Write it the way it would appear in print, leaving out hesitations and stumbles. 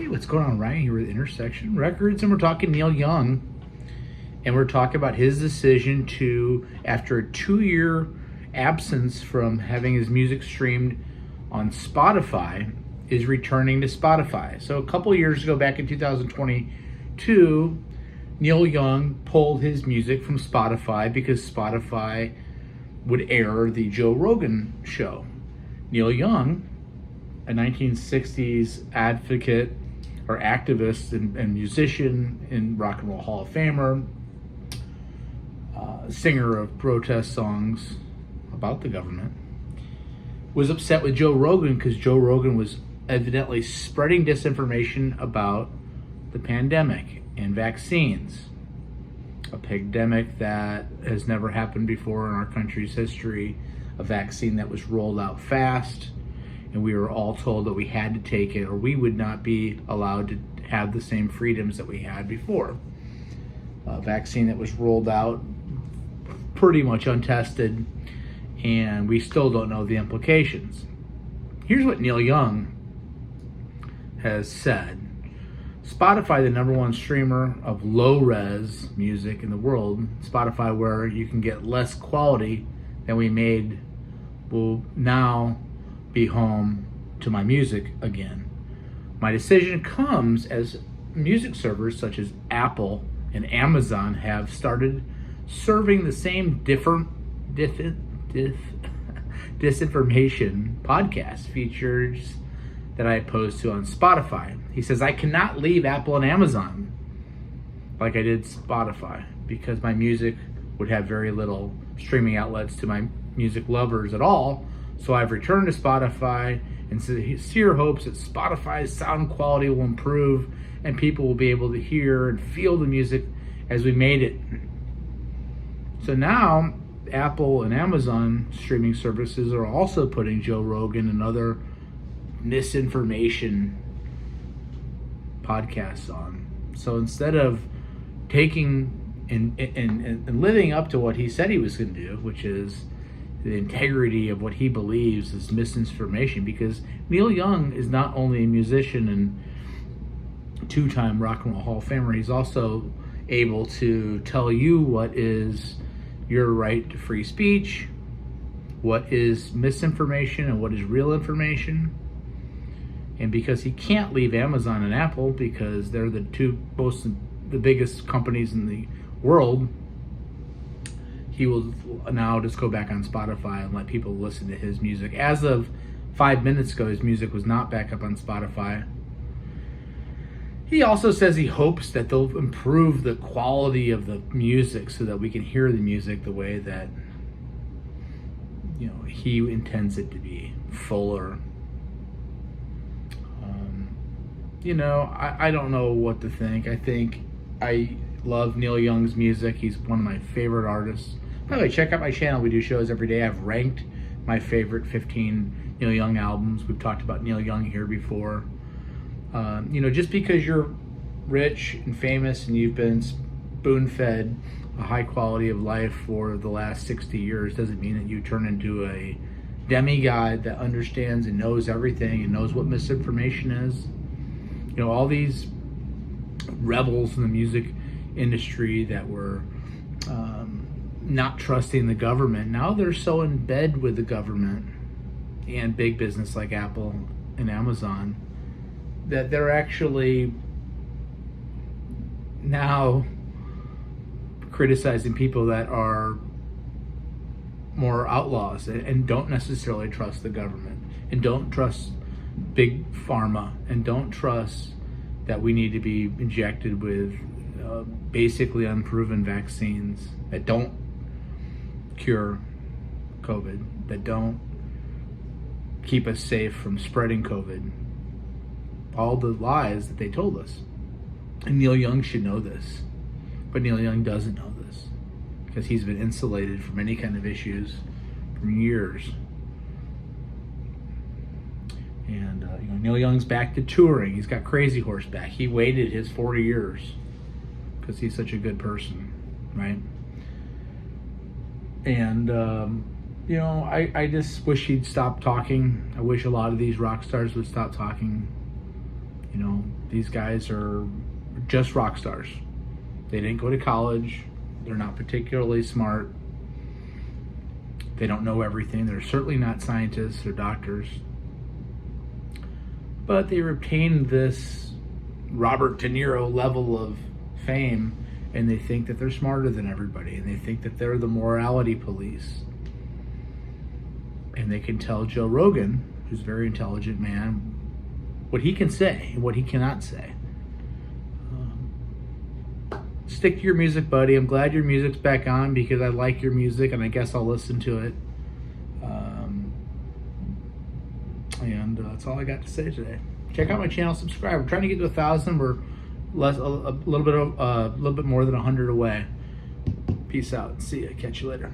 Hey, what's going on? Ryan here with Intersection Records, and we're talking Neil Young, and we're talking about his decision to, after a 2-year absence from having his music streamed on Spotify, is returning to Spotify. So a couple years ago, back in 2022, Neil Young pulled his music from Spotify because Spotify would air the Joe Rogan show. Neil Young, a 1960s advocate or activist and musician and Rock and Roll Hall of Famer, singer of protest songs about the government, was upset with Joe Rogan because Joe Rogan was evidently spreading disinformation about the pandemic and vaccines. A pandemic that has never happened before in our country's history, a vaccine that was rolled out fast, and we were all told that we had to take it or we would not be allowed to have the same freedoms that we had before. A vaccine that was rolled out pretty much untested, and we still don't know the implications. Here's what Neil Young has said. Spotify, the number one streamer of low-res music in the world, Spotify, where you can get less quality than we made, will now be home to my music again. My decision comes as music servers such as Apple and Amazon have started serving the same disinformation podcast features that I post to on Spotify. He says, I cannot leave Apple and Amazon like I did Spotify because my music would have very little streaming outlets to my music lovers at all. So I've returned to Spotify and sincere hopes that Spotify's sound quality will improve and people will be able to hear and feel the music as we made it. So now Apple and Amazon streaming services are also putting Joe Rogan and other misinformation podcasts on. So instead of taking and living up to what he said he was going to do, which is the integrity of what he believes is misinformation, because Neil Young is not only a musician and two-time Rock and Roll Hall of Famer, he's also able to tell you what is your right to free speech, what is misinformation and what is real information. And because he can't leave Amazon and Apple because they're the the biggest companies in the world, he will now just go back on Spotify and let people listen to his music. As of 5 minutes ago, his music was not back up on Spotify. He also says he hopes that they'll improve the quality of the music so that we can hear the music the way that, he intends it to be, fuller. I don't know what to think. I love Neil Young's music. He's one of my favorite artists. By the way, check out my channel. We do shows every day. I've ranked my favorite 15 Neil Young albums. We've talked about Neil Young here before. Just because you're rich and famous and you've been spoon-fed a high quality of life for the last 60 years doesn't mean that you turn into a demigod that understands and knows everything and knows what misinformation is. All these rebels in the music industry that were not trusting the government, now they're so in bed with the government and big business like Apple and Amazon that they're actually now criticizing people that are more outlaws and don't necessarily trust the government and don't trust big pharma and don't trust that we need to be injected with basically unproven vaccines that don't cure COVID, that don't keep us safe from spreading COVID. All the lies that they told us. And Neil Young should know this. But Neil Young doesn't know this because he's been insulated from any kind of issues for years. And Neil Young's back to touring. He's got Crazy Horse back. He waited his 40 years because he's such a good person, right? And I just wish he'd stop talking. I wish a lot of these rock stars would stop talking. These guys are just rock stars. They didn't go to college. They're not particularly smart. They don't know everything. They're certainly not scientists or doctors. But they retain this Robert De Niro level of fame, and they think that they're smarter than everybody, and they think that they're the morality police. And they can tell Joe Rogan, who's a very intelligent man, what he can say and what he cannot say. Stick to your music, buddy. I'm glad your music's back on because I like your music, and I guess I'll listen to it. And that's all I got to say today. Check out my channel, subscribe. We're trying to get to 1,000. We're a little bit more than 100 away. Peace out. See ya. Catch you later.